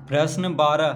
प्रश्न 12।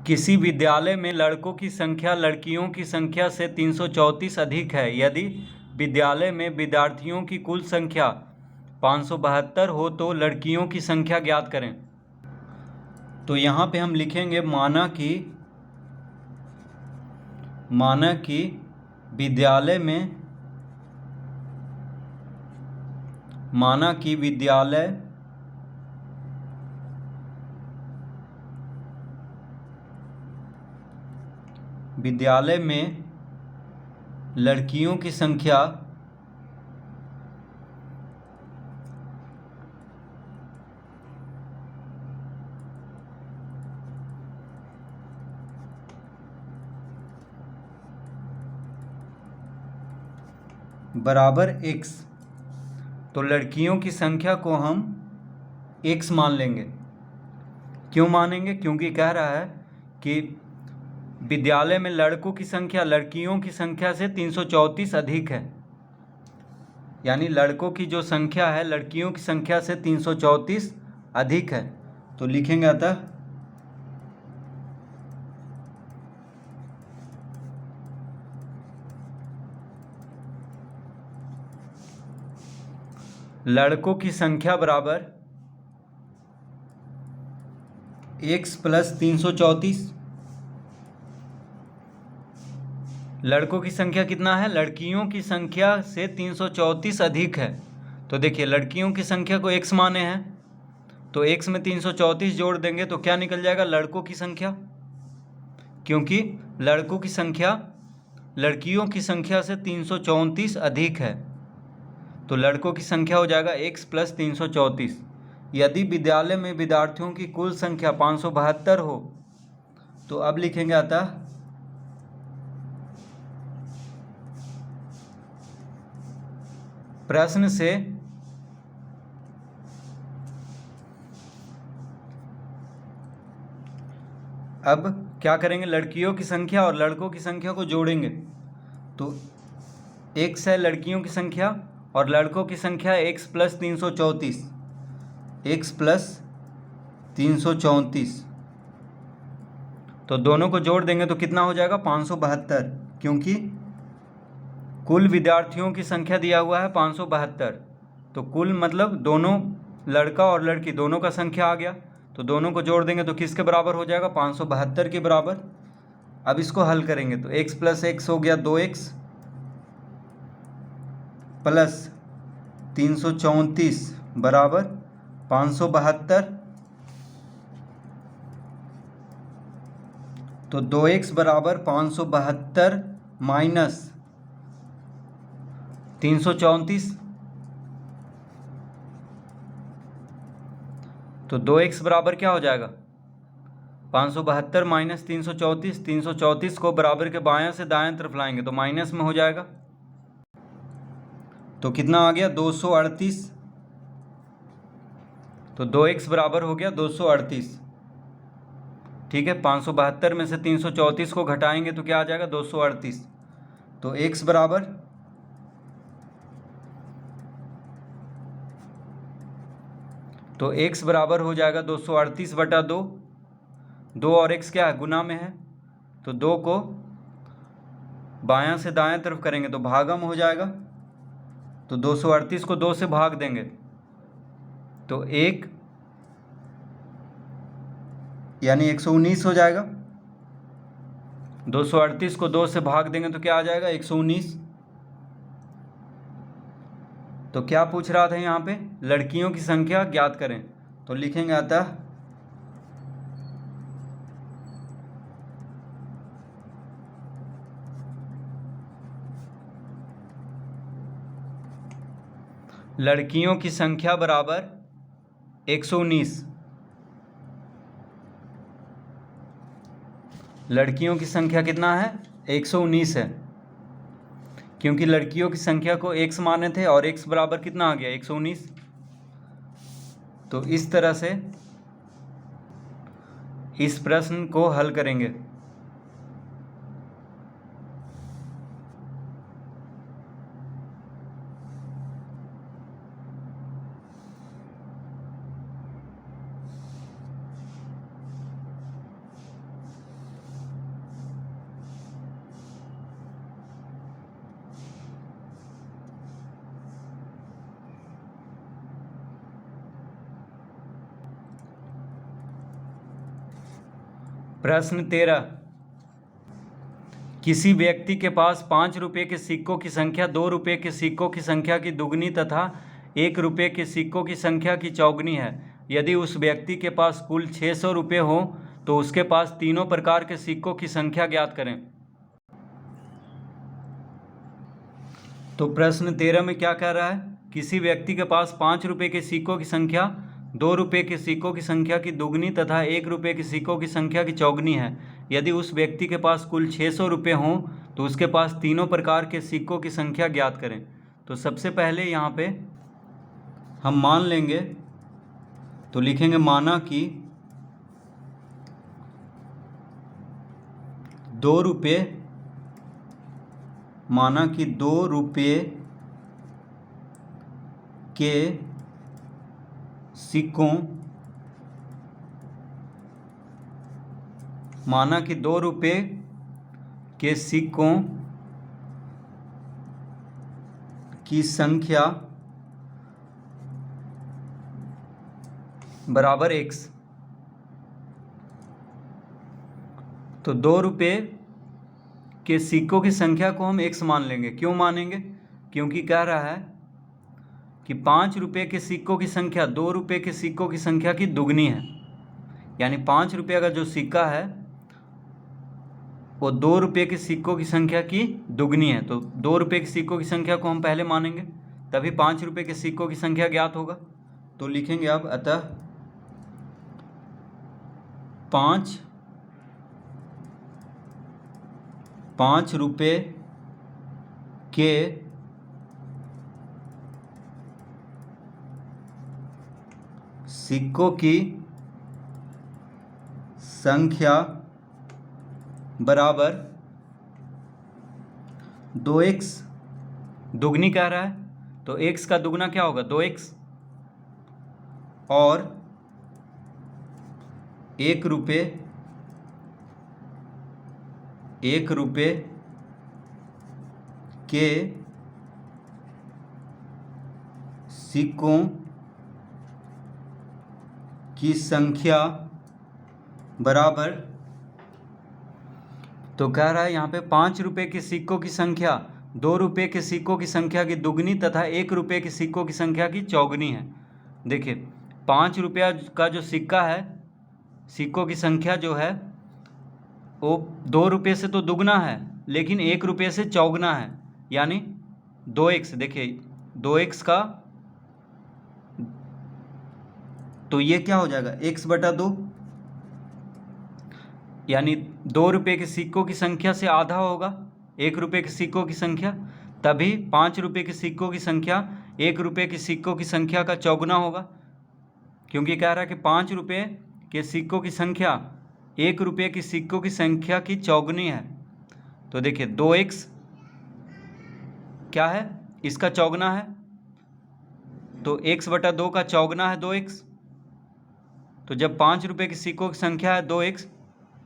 किसी विद्यालय में लड़कों की संख्या लड़कियों की संख्या से 334 अधिक है। यदि विद्यालय में विद्यार्थियों की कुल संख्या 572 हो तो लड़कियों की संख्या ज्ञात करें। तो यहाँ पे हम लिखेंगे माना कि विद्यालय में लड़कियों की संख्या बराबर x, तो लड़कियों की संख्या को हम x मान लेंगे। क्यों मानेंगे? क्योंकि कह रहा है कि विद्यालय में लड़कों की संख्या लड़कियों की संख्या से 334 अधिक है, यानी लड़कों की जो संख्या है लड़कियों की संख्या से 334 अधिक है। तो लिखेंगे अतः लड़कों की संख्या बराबर x प्लस 334। लड़कों की संख्या कितना है? लड़कियों की संख्या से 334 अधिक है। तो देखिए लड़कियों की संख्या को x माने हैं, तो x में 334 जोड़ देंगे तो क्या निकल जाएगा? लड़कों की संख्या, क्योंकि लड़कों की संख्या लड़कियों की संख्या से 334 अधिक है। तो लड़कों की संख्या हो जाएगा x प्लस 334। यदि विद्यालय में विद्यार्थियों की कुल संख्या 572 हो तो अब लिखेंगे अतः प्रश्न से अब क्या करेंगे? लड़कियों की संख्या और लड़कों की संख्या को जोड़ेंगे। तो x है लड़कियों की संख्या और लड़कों की संख्या x प्लस 334, x प्लस 334। तो दोनों को जोड़ देंगे तो कितना हो जाएगा? 572, क्योंकि कुल विद्यार्थियों की संख्या दिया हुआ है 572। तो कुल मतलब दोनों लड़का और लड़की दोनों का संख्या आ गया। तो दोनों को जोड़ देंगे तो किसके बराबर हो जाएगा? 572 के बराबर। अब इसको हल करेंगे तो x प्लस x हो गया 2x प्लस 334 बराबर 572। तो 2x बराबर 572 माइनस 334। तो 2x बराबर क्या हो जाएगा? 572 माइनस 334। 334 को बराबर के बायां से दाएं तरफ लाएंगे तो माइनस में हो जाएगा। तो कितना आ गया? 238। तो 2x बराबर हो गया 238। ठीक है, 572 में से 334 को घटाएंगे तो क्या आ जाएगा? 238। तो x बराबर हो जाएगा 238 बटा 2। 2 और x क्या है? गुना में है। तो 2 को बायां से दाएं तरफ करेंगे तो भागम हो जाएगा। तो 238 को 2 से भाग देंगे तो 1 यानी 119 हो जाएगा। 238 को 2 से भाग देंगे तो क्या आ जाएगा? 119। तो क्या पूछ रहा था यहाँ पे? लड़कियों की संख्या ज्ञात करें। तो लिखेंगे अतः लड़कियों की संख्या बराबर 119। लड़कियों की संख्या कितना है? 119 है, क्योंकि लड़कियों की संख्या को x माने थे और x बराबर कितना आ गया? 119। तो इस तरह से इस प्रश्न को हल करेंगे। प्रश्न 13, किसी व्यक्ति के पास 5 रुपये के सिक्कों की संख्या 2 रुपये के सिक्कों की संख्या की दुगनी तथा 1 रुपये के सिक्कों की संख्या की चौगुनी है। यदि उस व्यक्ति के पास कुल 600 रुपये हो तो उसके पास तीनों प्रकार के सिक्कों की संख्या ज्ञात करें। तो प्रश्न 13 में क्या कह रहा है, किसी व्यक्ति के पास 5 रुपये के सिक्कों की संख्या 2 रुपये के सिक्कों की संख्या की दुगनी तथा 1 रुपये के सिक्कों की संख्या की चौगुनी है। यदि उस व्यक्ति के पास कुल 600 रुपये हों तो उसके पास तीनों प्रकार के सिक्कों की संख्या ज्ञात करें। तो सबसे पहले यहाँ पे हम मान लेंगे, तो लिखेंगे माना कि 2 रुपये, माना कि 2 रुपये के सिक्कों, माना कि 2 रुपये के सिक्कों की संख्या बराबर x। तो 2 रुपये के सिक्कों की संख्या को हम x मान लेंगे। क्यों मानेंगे? क्योंकि कह रहा है कि 5 रुपये के सिक्कों की संख्या 2 रुपये के सिक्कों की संख्या की दुगनी है, यानी 5 रुपये का जो सिक्का है वो 2 रुपये के सिक्कों की संख्या की दुगनी है। तो 2 रुपये के सिक्कों की संख्या को हम पहले मानेंगे, तभी 5 रुपये के सिक्कों की संख्या ज्ञात होगा। तो लिखेंगे अब, अतः 5 रुपये के सिक्कों की संख्या बराबर 2x, दुगनी कह रहा है तो x का दुगना क्या होगा 2x, और 1 रुपये के सिक्कों की संख्या बराबर, तो कह रहा है यहाँ पे 5 रुपये के सिक्कों की संख्या 2 रुपये के सिक्कों की संख्या की दुगनी तथा 1 रुपये के सिक्कों की संख्या की चौगुनी है। देखिए 5 रुपया का जो सिक्का है, सिक्कों की संख्या जो है वो 2 रुपये से तो दुगना है लेकिन 1 रुपये से चौगुना है, यानी 2x। देखिए 2x का, तो ये क्या हो जाएगा x/2, यानी 2 रुपये के सिक्कों की संख्या से आधा होगा 1 रुपये के सिक्कों की संख्या, तभी 5 रुपये के सिक्कों की संख्या 1 रुपये के सिक्कों की संख्या का चौगुना होगा, क्योंकि कह रहा है कि 5 रुपये के सिक्कों की संख्या 1 रुपये के सिक्कों की संख्या की चौगुनी है। तो देखिए 2x क्या है, इसका चौगुना है, तो x/2 का चौगुना है 2x। तो जब 5 रुपये के सिक्कों की संख्या है 2x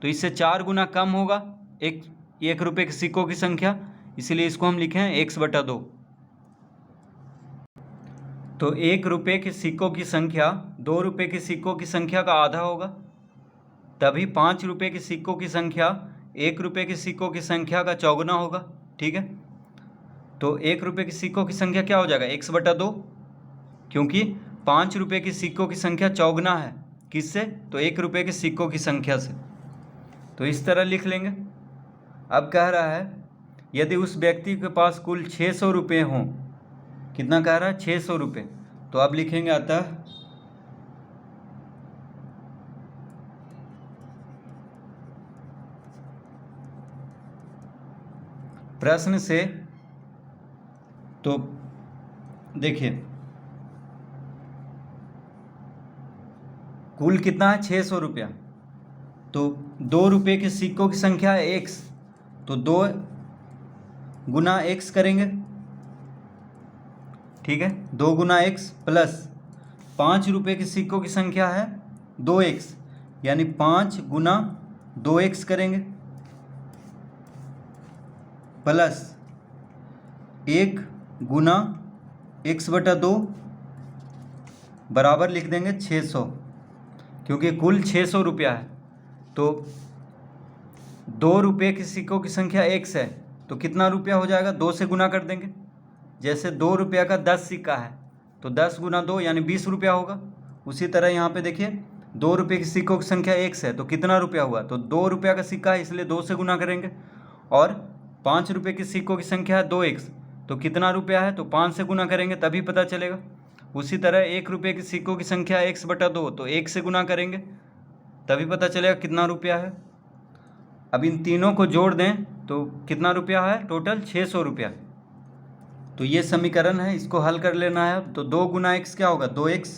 तो इससे 4 गुना कम होगा 1 रुपये के सिक्कों की संख्या, इसलिए इसको हम लिखे हैं x/2। तो 1 रुपये के सिक्कों की संख्या 2 रुपये के सिक्कों की संख्या का आधा होगा, तभी 5 रुपये के सिक्कों की संख्या 1 रुपये के सिक्कों की संख्या का चौगुना होगा। ठीक है, तो 1 रुपये के सिक्कों की संख्या क्या हो जाएगा x/2, क्योंकि 5 रुपये के सिक्कों की संख्या चौगुना है किससे, तो 1 रुपये के सिक्कों की संख्या से। तो इस तरह लिख लेंगे। अब कह रहा है यदि उस व्यक्ति के पास कुल 600 रुपये हों, कितना कह रहा है 600 रुपये, तो अब लिखेंगे अतः प्रश्न से, तो देखिए कुल कितना है 600 रुपया, तो 2 रुपये के सिक्कों की संख्या है x, तो 2 गुना x करेंगे। ठीक है, 2 गुना x प्लस 5 रुपये के सिक्कों की संख्या है 2x, यानी 5 गुना 2x करेंगे, प्लस 1 गुना x/2 बराबर लिख देंगे 600, क्योंकि कुल 600 रुपया है। तो ₹2 के सिक्कों की संख्या x है तो कितना रुपया हो जाएगा? 2 से गुना कर देंगे। जैसे ₹2 का 10 सिक्का है तो 10 गुना 2 यानी 20 रुपया होगा। उसी तरह यहाँ पे देखिए ₹2 के सिक्कों की संख्या x है तो कितना रुपया हुआ? तो ₹2 का सिक्का है इसलिए 2 से गुना करेंगे। और ₹5 के सिक्कों की संख्या है 2x तो कितना रुपया है? तो 5 से गुना करेंगे तभी पता चलेगा। उसी तरह ₹1 के सिक्कों की संख्या x/2 तो 1 से गुना करेंगे तभी पता चलेगा कितना रुपया है। अब इन तीनों को जोड़ दें तो कितना रुपया है? टोटल 600 रुपया। तो ये समीकरण है, इसको हल कर लेना है। तो 2 गुना x क्या होगा? 2x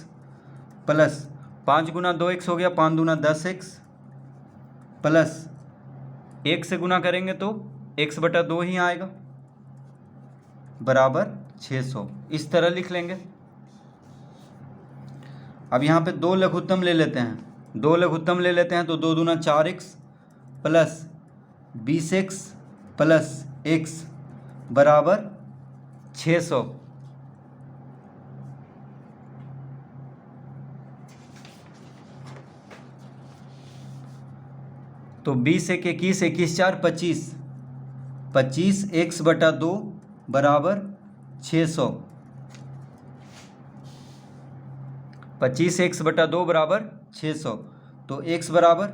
प्लस 5 गुना 2x हो गया 5 दूना 10x प्लस 1 से गुना करेंगे तो x/2 ही आएगा बराबर 600। इस तरह लिख लेंगे। अब यहाँ पे 2 लघुत्तम ले लेते हैं। 2 लघुत्तम ले लेते हैं तो 2 दूना 4x plus 20x plus x बराबर 600। तो 20 1 21 21 4 25 25x/2 बराबर 600। 25x/2 बराबर 600। तो x बराबर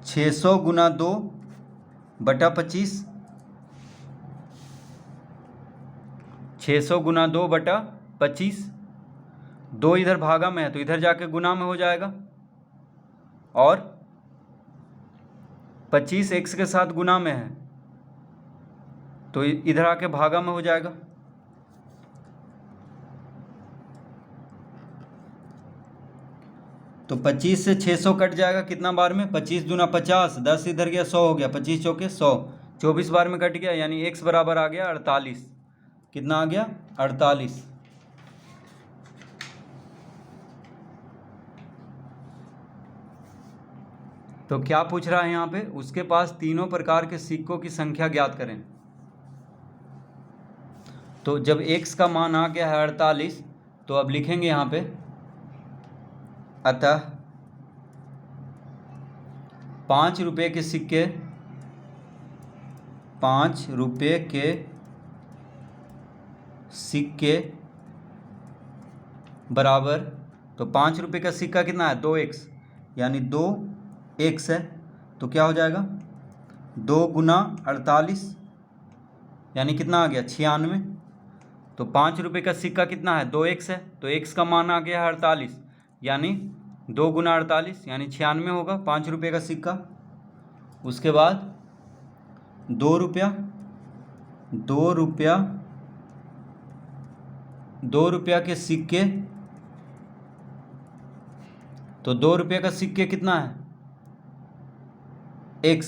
600 गुना 2/25 600 गुना 2/25। 2 इधर भागा में है तो इधर जाके गुना में हो जाएगा और 25 x के साथ गुना में है तो इधर आके भागा में हो जाएगा। तो 25 से 600 कट जाएगा कितना बार में? 25 दूना 50 10 इधर गया 100 हो गया 25 चौके 100 24 बार में कट गया यानी x बराबर आ गया 48। कितना आ गया? 48। तो क्या पूछ रहा है यहाँ पे? उसके पास तीनों प्रकार के सिक्कों की संख्या ज्ञात करें। तो जब x का मान आ गया है 48 तो अब लिखेंगे यहाँ पे अतः ₹5 के सिक्के ₹5 के सिक्के बराबर। तो ₹5 का सिक्का कितना है? 2x यानी 2x है तो क्या हो जाएगा? 2 गुना 48 यानी कितना आ गया? 96। तो ₹5 का सिक्का कितना है? 2x है तो x का मान आ गया है 48 यानी 2 गुना 48 यानी 96 होगा ₹5 का सिक्का। उसके बाद ₹2 के सिक्के। तो ₹2 का सिक्के कितना है? x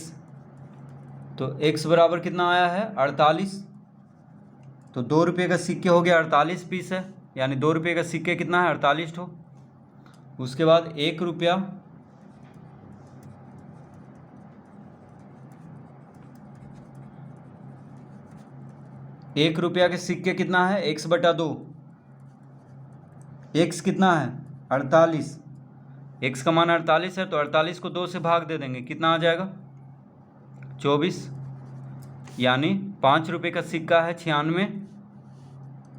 तो x बराबर कितना आया है? 48। तो ₹2 का सिक्के हो गया 48 पीस है यानी ₹2 का सिक्के कितना है? 48 ठो। उसके बाद ₹1 ₹1 के सिक्के कितना है? x/2। x कितना है? 48। x का मान 48 है तो 48 को 2 से भाग दे देंगे कितना आ जाएगा? 24 यानी ₹5 का सिक्का है 96,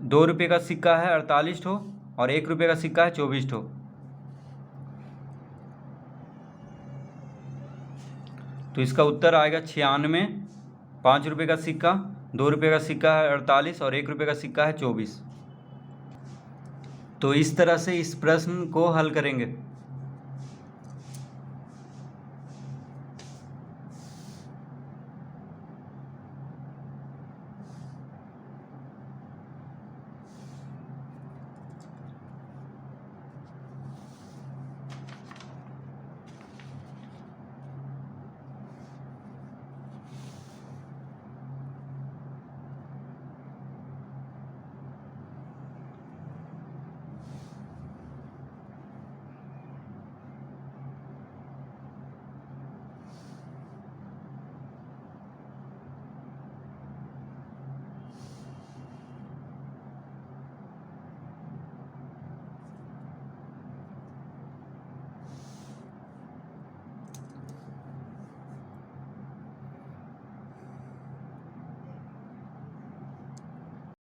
₹2 का सिक्का है 48 ठो और ₹1 का सिक्का है 24 ठो। तो इसका उत्तर आएगा 96। ₹5 का सिक्का, ₹2 का सिक्का है 48 और ₹1 का सिक्का है 24। तो इस तरह से इस प्रश्न को हल करेंगे।